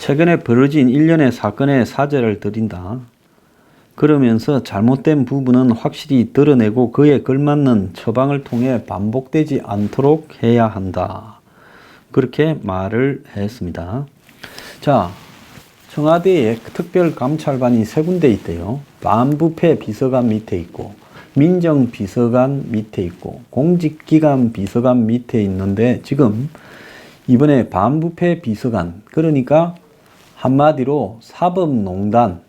최근에 벌어진 일련의 사건에 사죄를 드린다. 그러면서 잘못된 부분은 확실히 드러내고 그에 걸맞는 처방을 통해 반복되지 않도록 해야 한다. 그렇게 말을 했습니다. 자, 청와대에 특별감찰반이 세 군데 있대요. 반부패 비서관 밑에 있고 민정비서관 밑에 있고 공직기관 비서관 밑에 있는데, 지금 이번에 반부패 비서관, 그러니까 한마디로 사법농단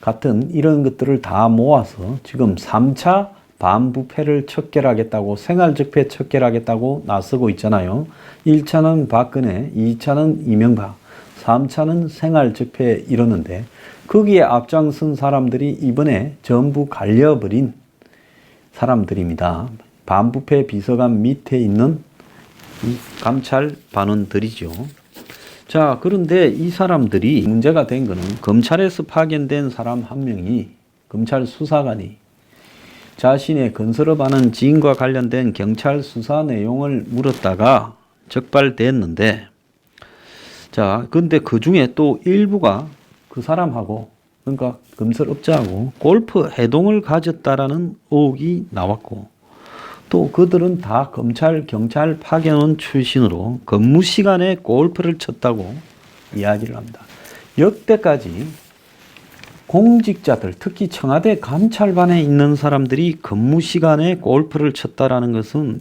같은 이런 것들을 다 모아서 지금 3차 반부패를 척결하겠다고, 생활적폐 척결하겠다고 나서고 있잖아요. 1차는 박근혜, 2차는 이명박, 3차는 생활적폐 이러는데, 거기에 앞장선 사람들이 이번에 전부 갈려버린 사람들입니다. 반부패 비서관 밑에 있는 이 감찰반원들이죠. 자, 그런데 이 사람들이 문제가 된 거는, 검찰에서 파견된 사람 한 명이, 검찰 수사관이 자신의 건설업하는 지인과 관련된 경찰 수사 내용을 물었다가 적발됐는데, 자, 근데 그 중에 또 일부가 그 사람하고, 그러니까 건설업자하고 골프 해동을 가졌다라는 의혹이 나왔고, 또 그들은 다 검찰, 경찰 파견원 출신으로 근무 시간에 골프를 쳤다고 이야기를 합니다. 역대까지 공직자들, 특히 청와대 감찰반에 있는 사람들이 근무 시간에 골프를 쳤다라는 것은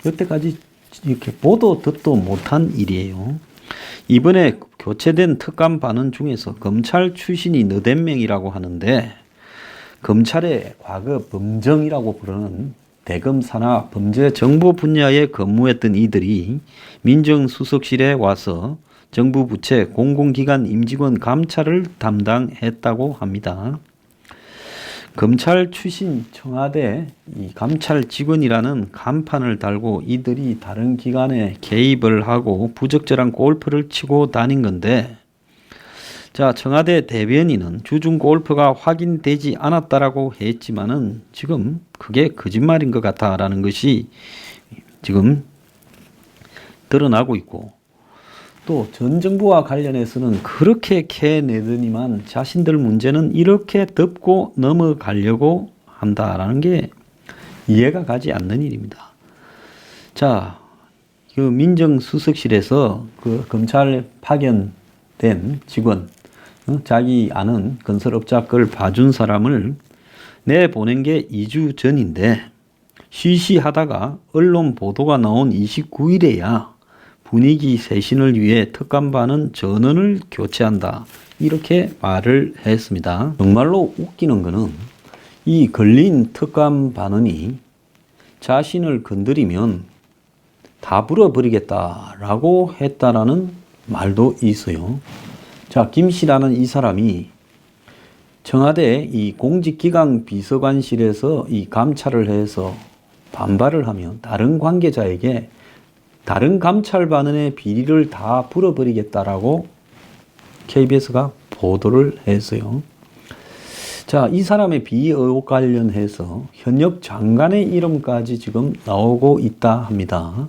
여태까지 이렇게 보도 듣도 못한 일이에요. 이번에 교체된 특감반원 중에서 검찰 출신이 너댓 명이라고 하는데, 검찰의 과거 범정이라고 부르는 대검 산하 범죄 정보 분야에 근무했던 이들이 민정수석실에 와서 정부 부처 공공기관 임직원 감찰을 담당했다고 합니다. 검찰 출신 청와대 이 감찰 직원이라는 간판을 달고 이들이 다른 기관에 개입을 하고 부적절한 골프를 치고 다닌 건데, 자, 청와대 대변인은 주중 골프가 확인되지 않았다라고 했지만은 지금 그게 거짓말인 것 같다라는 것이 지금 드러나고 있고, 또 전 정부와 관련해서는 그렇게 캐내더니만 자신들 문제는 이렇게 덮고 넘어가려고 한다라는 게 이해가 가지 않는 일입니다. 자, 그 민정수석실에서 그 검찰 파견된 직원, 자기 아는 건설업자 걸 봐준 사람을 내보낸 게 2주 전인데, 쉬쉬하다가 언론 보도가 나온 29일에야 분위기 쇄신을 위해 특감반은 전원을 교체한다, 이렇게 말을 했습니다. 정말로 웃기는 거는, 이 걸린 특감반원이 자신을 건드리면 다 불어버리겠다라고 했다라는 말도 있어요. 자, 김씨라는 이 사람이 청와대 이 공직기강 비서관실에서 이 감찰을 해서 반발을 하면 다른 관계자에게 다른 감찰반원의 비리를 다 불어버리겠다라고 KBS가 보도를 했어요. 자, 이 사람의 비리 의혹 관련해서 현역 장관의 이름까지 지금 나오고 있다 합니다.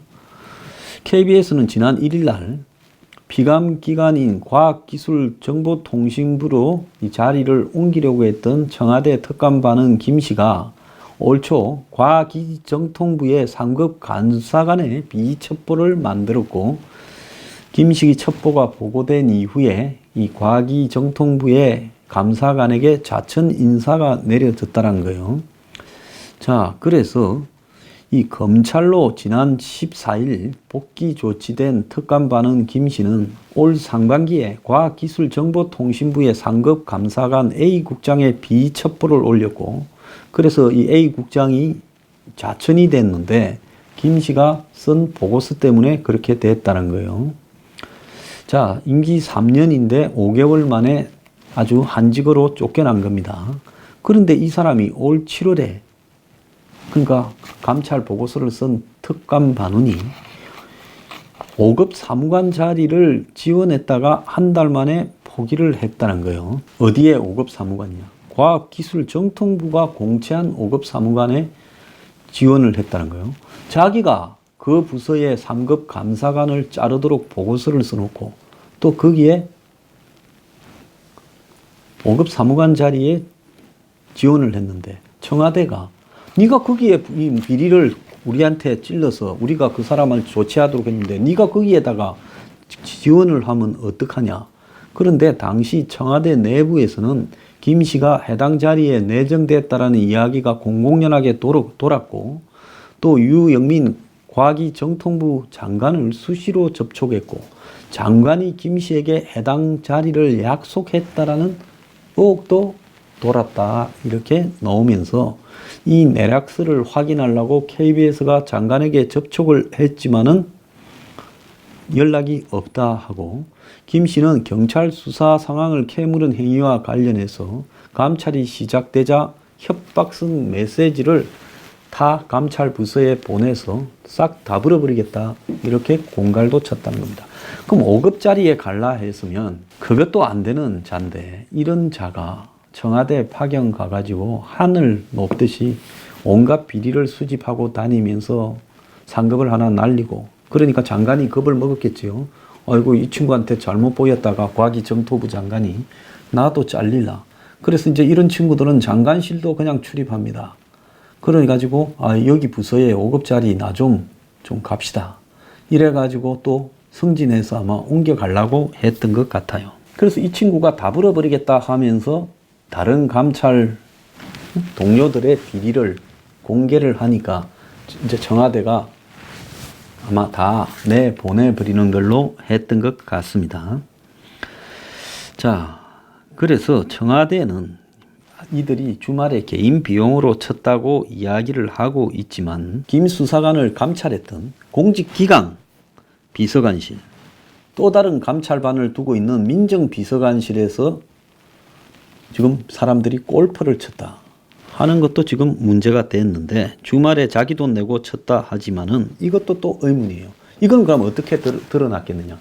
KBS는 지난 1일 날 피감기관인 과학기술정보통신부로 이 자리를 옮기려고 했던 청와대 특감반원 김씨가 올 초 과기정통부의 상급 간사간의 비첩보를 만들었고, 김씨 첩보가 보고된 이후에 이 과기정통부의 감사관에게 자천 인사가 내려졌다는 거예요. 자, 그래서 이 검찰로 지난 14일 복귀 조치된 특감반원 김씨는 올 상반기에 과학기술정보통신부의 상급 감사관 A국장에 비첩보를 올렸고, 그래서 이 A국장이 자천이 됐는데 김씨가 쓴 보고서 때문에 그렇게 됐다는 거예요. 자, 임기 3년인데 5개월 만에 아주 한직으로 쫓겨난 겁니다. 그런데 이 사람이 올 7월에, 그러니까 감찰 보고서를 쓴 특감반원이 5급 사무관 자리를 지원했다가 한 달 만에 포기를 했다는 거예요. 어디에 5급 사무관이냐? 과학기술정통부가 공채한 5급 사무관에 지원을 했다는 거예요. 자기가 그 부서의 3급 감사관을 자르도록 보고서를 써놓고 또 거기에 5급 사무관 자리에 지원을 했는데 청와대가 네가 거기에 이 비리를 우리한테 찔러서 우리가 그 사람을 조치하도록 했는데 네가 거기에다가 지원을 하면 어떡하냐. 그런데 당시 청와대 내부에서는 김 씨가 해당 자리에 내정됐다라는 이야기가 공공연하게 돌았고 또 유영민 과기정통부 장관을 수시로 접촉했고 장관이 김 씨에게 해당 자리를 약속했다라는 의혹도 돌았다. 이렇게 나오면서 이 내락서를 확인하려고 KBS가 장관에게 접촉을 했지만은 연락이 없다 하고 김 씨는 경찰 수사 상황을 캐물은 행위와 관련해서 감찰이 시작되자 협박성 메시지를 타 감찰 부서에 보내서 싹 다 불어버리겠다 이렇게 공갈도 쳤다는 겁니다. 그럼 5급 자리에 갈라 했으면 그것도 안 되는 자인데 이런 자가 청와대 파견 가가지고 하늘 높듯이 온갖 비리를 수집하고 다니면서 상급을 하나 날리고 그러니까 장관이 겁을 먹었겠지요. 아이고 이 친구한테 잘못 보였다가 과기정통부 장관이 나도 잘릴라. 그래서 이제 이런 친구들은 장관실도 그냥 출입합니다. 그래가지고 여기 부서에 5급 자리 나 좀 갑시다. 이래가지고 또 승진해서 아마 옮겨가려고 했던 것 같아요. 그래서 이 친구가 다 불어버리겠다 하면서 다른 감찰 동료들의 비리를 공개를 하니까 이제 청와대가 아마 다 내보내버리는 걸로 했던 것 같습니다. 자, 그래서 청와대는 이들이 주말에 개인 비용으로 쳤다고 이야기를 하고 있지만 김 수사관을 감찰했던 공직기강 비서관실 또 다른 감찰반을 두고 있는 민정비서관실에서 지금 사람들이 골프를 쳤다 하는 것도 지금 문제가 됐는데 주말에 자기 돈 내고 쳤다 하지만은 이것도 또 의문이에요. 이건 그럼 어떻게 드러났겠느냐.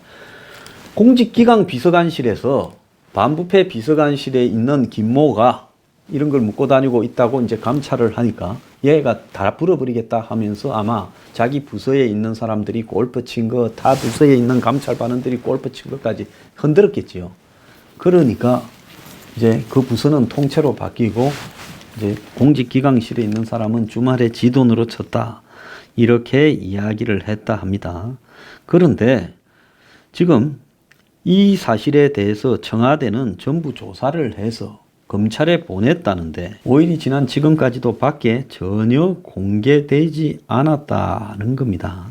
공직기강 비서관실에서 반부패 비서관실에 있는 김모가 이런 걸 묻고 다니고 있다고 이제 감찰을 하니까 얘가 다 불어버리겠다 하면서 아마 자기 부서에 있는 사람들이 골프 친 거, 타 부서에 있는 감찰반원들이 골프 친 것까지 흔들었겠지요. 그러니까 이제 그 부서는 통째로 바뀌고 이제 공직기강실에 있는 사람은 주말에 지 돈으로 쳤다. 이렇게 이야기를 했다 합니다. 그런데 지금 이 사실에 대해서 청와대는 전부 조사를 해서 검찰에 보냈다는데 5일이 지난 지금까지도 밖에 전혀 공개되지 않았다는 겁니다.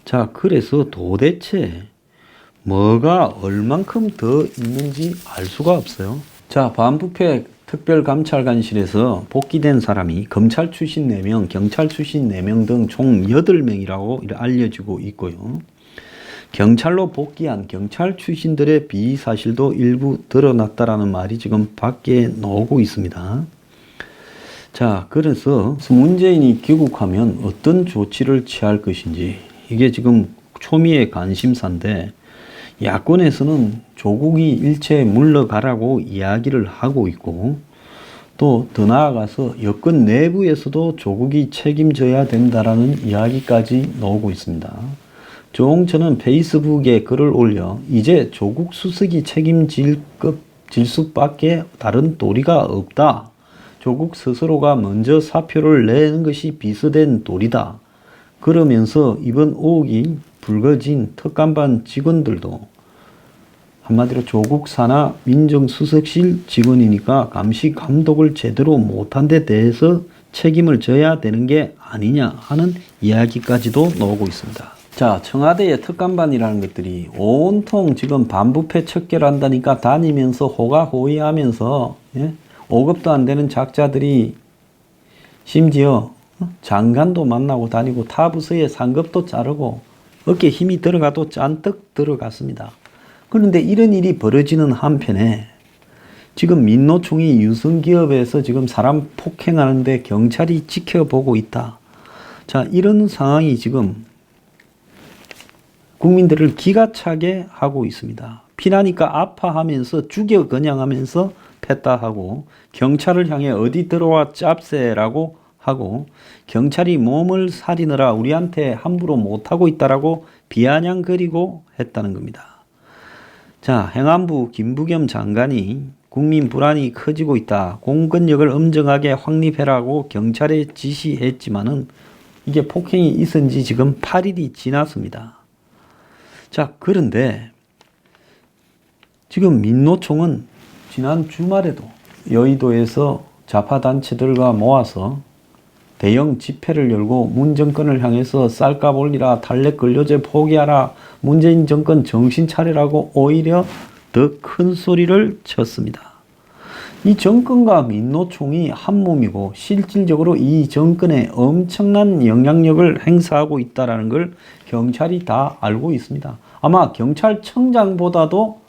자, 그래서 도대체 뭐가 얼만큼 더 있는지 알 수가 없어요. 자, 반부패 특별감찰관실에서 복귀된 사람이 검찰 출신 4명, 경찰 출신 4명 등 총 8명이라고 알려지고 있고요. 경찰로 복귀한 경찰 출신들의 비위 사실도 일부 드러났다라는 말이 지금 밖에 나오고 있습니다. 자, 그래서 문재인이 귀국하면 어떤 조치를 취할 것인지 이게 지금 초미의 관심사인데 야권에서는 조국이 일체 물러가라고 이야기를 하고 있고 또 더 나아가서 여권 내부에서도 조국이 책임져야 된다라는 이야기까지 나오고 있습니다. 조홍천은 페이스북에 글을 올려 이제 조국 수석이 책임질 수밖에 다른 도리가 없다. 조국 스스로가 먼저 사표를 내는 것이 비서된 도리다. 그러면서 이번 의혹이 불거진 특감반 직원들도 한마디로 조국 산하 민정수석실 직원이니까 감시 감독을 제대로 못한 데 대해서 책임을 져야 되는 게 아니냐 하는 이야기까지도 나오고 있습니다. 자, 청와대의 특감반이라는 것들이 온통 지금 반부패 척결한다니까 다니면서 호가호위하면서 5급도 안 되는 작자들이 심지어 장관도 만나고 다니고 타 부서에 상급도 자르고 어깨에 힘이 들어가도 잔뜩 들어갔습니다. 그런데 이런 일이 벌어지는 한편에 지금 민노총이 유성기업에서 지금 사람 폭행하는데 경찰이 지켜보고 있다. 자, 이런 상황이 지금 국민들을 기가 차게 하고 있습니다. 피나니까 아파하면서 죽여 그냥 하면서 패다하고 경찰을 향해 어디 들어와 짭새라고 하고 경찰이 몸을 사리느라 우리한테 함부로 못하고 있다라고 비아냥거리고 했다는 겁니다. 자, 행안부 김부겸 장관이 국민 불안이 커지고 있다. 공권력을 엄정하게 확립해라고 경찰에 지시했지만은 이게 폭행이 있은 지 지금 8일이 지났습니다. 자, 그런데 지금 민노총은 지난 주말에도 여의도에서 좌파단체들과 모아서 대형 집회를 열고 문 정권을 향해서 쌀값 올리라, 탈핵 근로제 포기하라, 문재인 정권 정신 차리라고 오히려 더 큰 소리를 쳤습니다. 이 정권과 민노총이 한 몸이고 실질적으로 이 정권에 엄청난 영향력을 행사하고 있다는 걸 경찰이 다 알고 있습니다. 아마 경찰청장보다도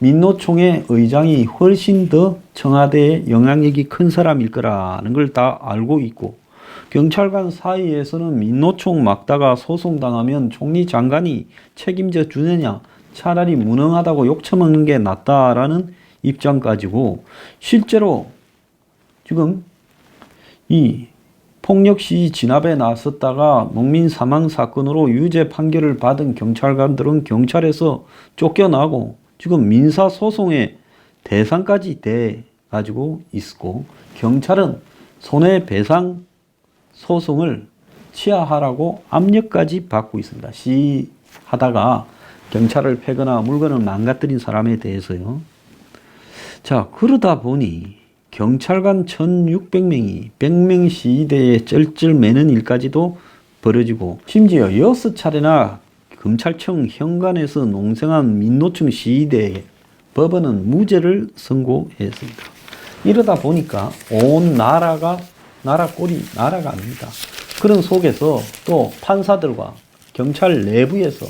민노총의 의장이 훨씬 더 청와대에 영향력이 큰 사람일 거라는 걸 다 알고 있고, 경찰관 사이에서는 민노총 막다가 소송당하면 총리 장관이 책임져 주느냐, 차라리 무능하다고 욕처먹는 게 낫다라는 입장까지고, 실제로 지금 이 폭력 시위 진압에 나섰다가 농민 사망 사건으로 유죄 판결을 받은 경찰관들은 경찰에서 쫓겨나고 지금 민사소송의 대상까지 돼 가지고 있고, 경찰은 손해배상 소송을 취하하라고 압력까지 받고 있습니다. 시위하다가 경찰을 패거나 물건을 망가뜨린 사람에 대해서요. 자, 그러다 보니 경찰관 1600명이 100명 시위대에 쩔쩔매는 일까지도 벌어지고, 심지어 6차례나 검찰청 현관에서 농성한 민노총 시위대에 법원은 무죄를 선고했습니다. 이러다 보니까 온 나라가 나라가 아닙니다. 그런 속에서 또 판사들과 경찰 내부에서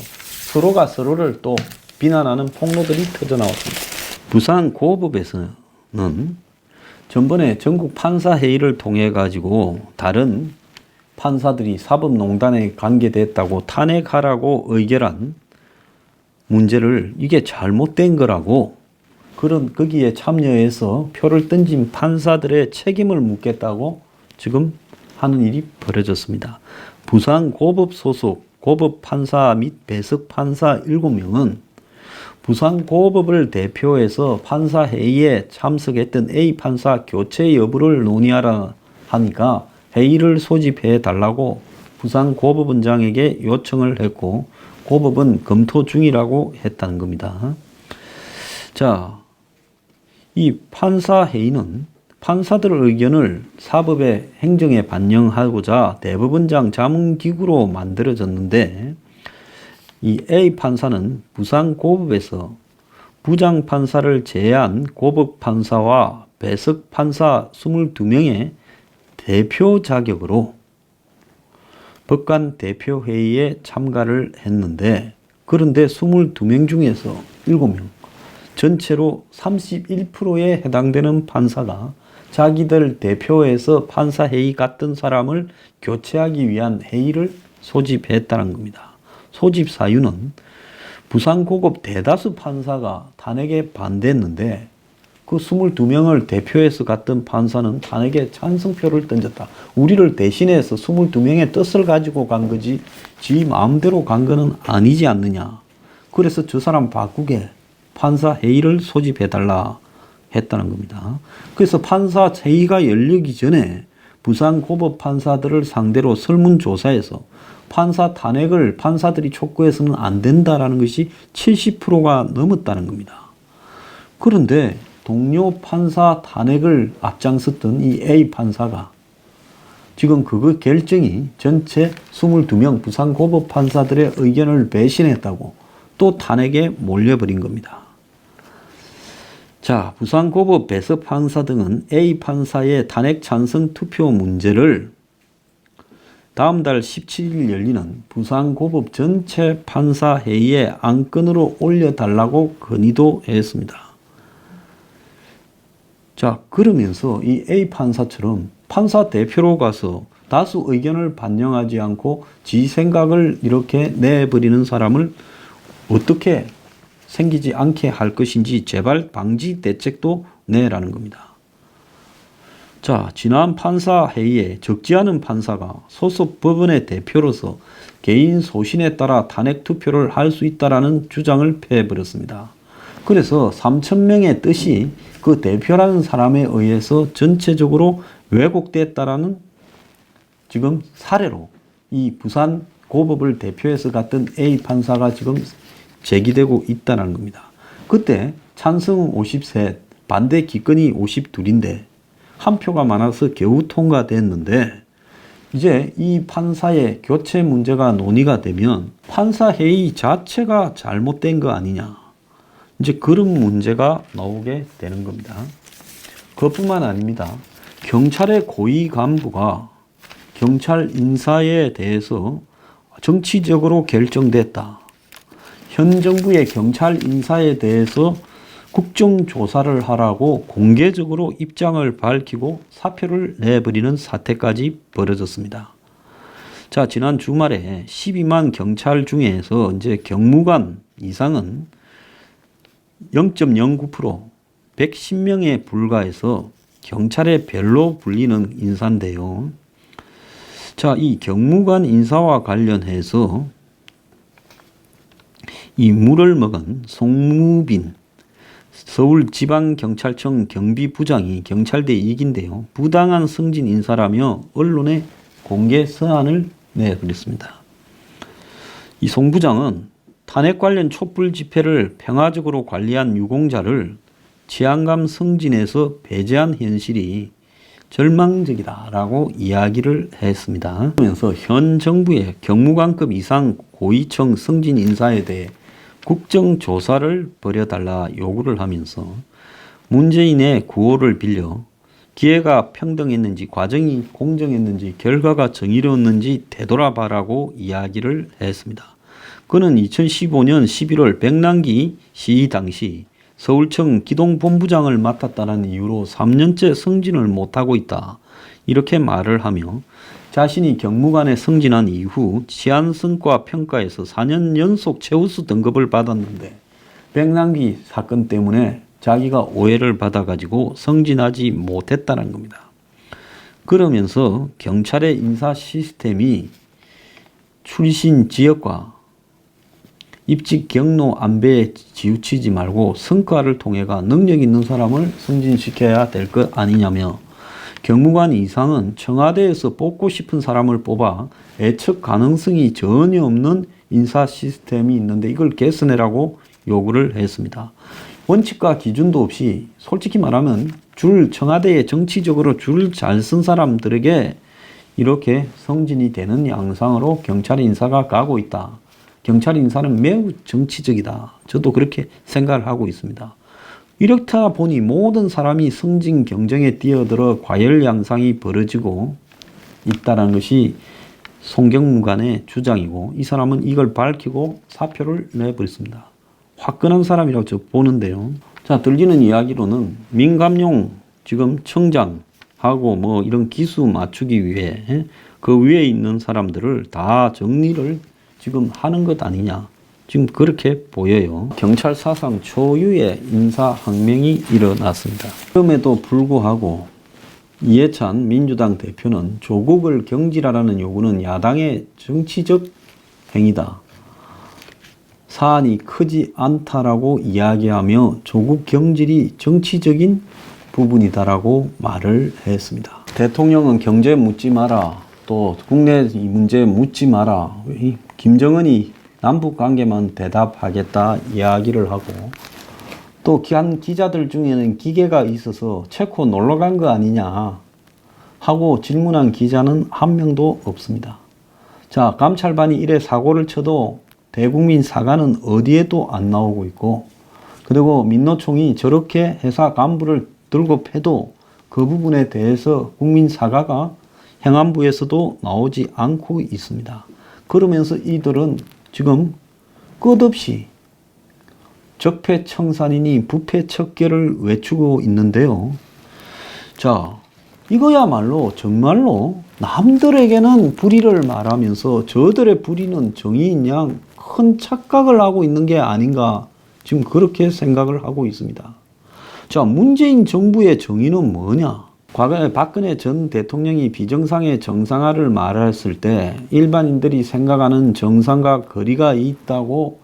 서로가 서로를 또 비난하는 폭로들이 터져나왔습니다. 부산 고법에서는 전번에 전국 판사회의를 통해 가지고 다른 판사들이 사법농단에 관계됐다고 탄핵하라고 의결한 문제를 이게 잘못된 거라고, 거기에 참여해서 표를 던진 판사들의 책임을 묻겠다고 지금 하는 일이 벌어졌습니다. 부산 고법 소속 고법 판사 및 배석 판사 7명은 부산 고법을 대표해서 판사회의에 참석했던 A 판사 교체 여부를 논의하라 하니까 회의를 소집해 달라고 부산 고법원장에게 요청을 했고, 고법은 검토 중이라고 했다는 겁니다. 자, 이 판사회의는 판사들의 의견을 사법의 행정에 반영하고자 대법원장 자문기구로 만들어졌는데, 이 A 판사는 부산 고법에서 부장 판사를 제외한 고법 판사와 배석 판사 22명의 대표 자격으로 법관 대표회의에 참가를 했는데, 그런데 22명 중에서 7명, 전체로 31%에 해당되는 판사가 자기들 대표에서 판사회의 같은 사람을 교체하기 위한 회의를 소집했다는 겁니다. 소집 사유는 부산고급 대다수 판사가 탄핵에 반대했는데 그 22명을 대표해서 갔던 판사는 탄핵에 찬성표를 던졌다. 우리를 대신해서 22명의 뜻을 가지고 간 거지 지 마음대로 간 거는 아니지 않느냐. 그래서 저 사람 바꾸게 판사회의를 소집해달라 했다는 겁니다. 그래서 판사회의가 열리기 전에 부산고법 판사들을 상대로 설문조사에서 판사 탄핵을 판사들이 촉구해서는 안 된다라는 것이 70%가 넘었다는 겁니다. 그런데 동료 판사 탄핵을 앞장섰던 이 A 판사가 지금 그 결정이 전체 22명 부산고법 판사들의 의견을 배신했다고 또 탄핵에 몰려버린 겁니다. 자, 부산고법 배석 판사 등은 A 판사의 탄핵 찬성 투표 문제를 다음 달 17일 열리는 부산고법 전체 판사회의에 안건으로 올려달라고 건의도 했습니다. 자, 그러면서 이 A 판사처럼 판사 대표로 가서 다수 의견을 반영하지 않고 지 생각을 이렇게 내버리는 사람을 어떻게 생기지 않게 할 것인지 재발 방지 대책도 내라는 겁니다. 자, 지난 판사회의에 적지 않은 판사가 소속 법원의 대표로서 개인 소신에 따라 탄핵 투표를 할 수 있다라는 주장을 펴버렸습니다. 그래서 3,000명의 뜻이 그 대표라는 사람에 의해서 전체적으로 왜곡됐다라는 지금 사례로 이 부산 고법을 대표해서 갔던 A 판사가 지금 제기되고 있다는 겁니다. 그때 찬성 53, 반대 기권이 52인데 한 표가 많아서 겨우 통과됐는데 이제 이 판사의 교체 문제가 논의가 되면 판사 회의 자체가 잘못된 거 아니냐. 이제 그런 문제가 나오게 되는 겁니다. 그것뿐만 아닙니다. 경찰의 고위 간부가 경찰 인사에 대해서 정치적으로 결정됐다. 현 정부의 경찰 인사에 대해서 국정조사를 하라고 공개적으로 입장을 밝히고 사표를 내버리는 사태까지 벌어졌습니다. 자, 지난 주말에 12만 경찰 중에서 이제 경무관 이상은 0.09%, 110명에 불과해서 경찰에 별로 불리는 인사인데요. 자, 이 경무관 인사와 관련해서 이 물을 먹은 송무빈 서울지방경찰청 경비부장이 경찰대 이익인데요. 부당한 승진 인사라며 언론에 공개 서한을 내버렸습니다. 이 송 부장은 탄핵 관련 촛불 집회를 평화적으로 관리한 유공자를 치안감 승진에서 배제한 현실이 절망적이다라고 이야기를 했습니다. 그러면서 현 정부의 경무관급 이상 고위층 승진 인사에 대해 국정조사를 벌여달라 요구를 하면서 문재인의 구호를 빌려 기회가 평등했는지 과정이 공정했는지 결과가 정의로웠는지 되돌아봐라고 이야기를 했습니다. 그는 2015년 11월 백남기 시위 당시 서울청 기동본부장을 맡았다는 이유로 3년째 승진을 못하고 있다. 이렇게 말을 하며 자신이 경무관에 승진한 이후 치안성과 평가에서 4년 연속 최우수 등급을 받았는데 백남기 사건 때문에 자기가 오해를 받아가지고 승진하지 못했다는 겁니다. 그러면서 경찰의 인사 시스템이 출신 지역과 입직 경로 안배에 치우치지 말고 성과를 통해가 능력 있는 사람을 승진시켜야 될 것 아니냐며 경무관 이상은 청와대에서 뽑고 싶은 사람을 뽑아 애척 가능성이 전혀 없는 인사 시스템이 있는데 이걸 개선해라고 요구를 했습니다. 원칙과 기준도 없이 솔직히 말하면 청와대에 정치적으로 줄 잘 쓴 사람들에게 이렇게 승진이 되는 양상으로 경찰 인사가 가고 있다. 경찰 인사는 매우 정치적이다. 저도 그렇게 생각을 하고 있습니다. 이렇다 보니 모든 사람이 승진 경쟁에 뛰어들어 과열 양상이 벌어지고 있다는 것이 송경무관의 주장이고 이 사람은 이걸 밝히고 사표를 내버렸습니다. 화끈한 사람이라고 저 보는데요. 자, 들리는 이야기로는 민감용 지금 청장하고 뭐 이런 기수 맞추기 위해 그 위에 있는 사람들을 다 정리를 지금 하는 것 아니냐. 지금 그렇게 보여요. 경찰 사상 초유의 인사항명이 일어났습니다. 그럼에도 불구하고 이해찬 민주당 대표는 조국을 경질하라는 요구는 야당의 정치적 행위다. 사안이 크지 않다라고 이야기하며 조국 경질이 정치적인 부분이다라고 말을 했습니다. 대통령은 경제 묻지 마라. 또 국내 문제 묻지 마라. 김정은이 남북 관계만 대답하겠다 이야기를 하고 또 한 기자들 중에는 기계가 있어서 체코 놀러 간 거 아니냐 하고 질문한 기자는 한 명도 없습니다. 자, 감찰반이 이래 사고를 쳐도 대국민 사과는 어디에도 안 나오고 있고 그리고 민노총이 저렇게 회사 간부를 들고 패도 그 부분에 대해서 국민 사과가 행안부에서도 나오지 않고 있습니다. 그러면서 이들은 지금 끝없이 적폐청산이니 부패척결을 외치고 있는데요. 자, 이거야말로 정말로 남들에게는 불의를 말하면서 저들의 불의는 정의인 양 큰 착각을 하고 있는 게 아닌가 지금 그렇게 생각을 하고 있습니다. 자, 문재인 정부의 정의는 뭐냐? 과거에 박근혜 전 대통령이 비정상의 정상화를 말했을 때 일반인들이 생각하는 정상과 거리가 있다고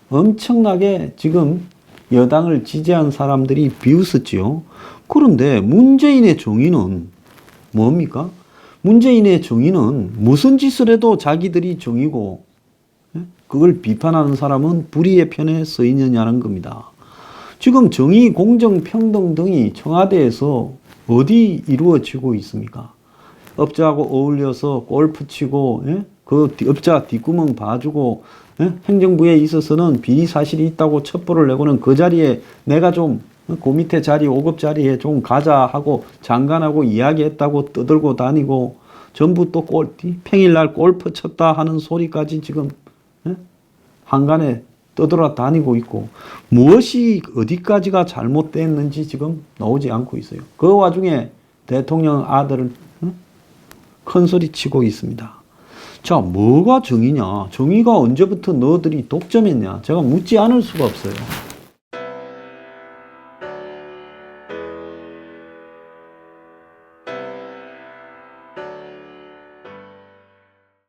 엄청나게 지금 여당을 지지한 사람들이 비웃었지요. 그런데 문재인의 정의는 뭡니까? 문재인의 정의는 무슨 짓을 해도 자기들이 정의고 그걸 비판하는 사람은 불의의 편에 서 있느냐는 겁니다. 지금 정의, 공정, 평등 등이 청와대에서 어디 이루어지고 있습니까? 업자하고 어울려서 골프 치고 그 업자 뒷구멍 봐주고 행정부에 있어서는 비리 사실이 있다고 첩보를 내고는 그 자리에 내가 좀 그 밑에 자리 5급 자리에 좀 가자 하고 장관하고 이야기했다고 떠들고 다니고 전부 또 평일날 골프 쳤다 하는 소리까지 지금 한간에 떠돌아 다니고 있고 무엇이 어디까지가 잘못됐는지 지금 나오지 않고 있어요. 그 와중에 대통령 아들은 큰 소리 치고 있습니다. 자, 뭐가 정의냐? 정의가 언제부터 너희들이 독점했냐? 제가 묻지 않을 수가 없어요.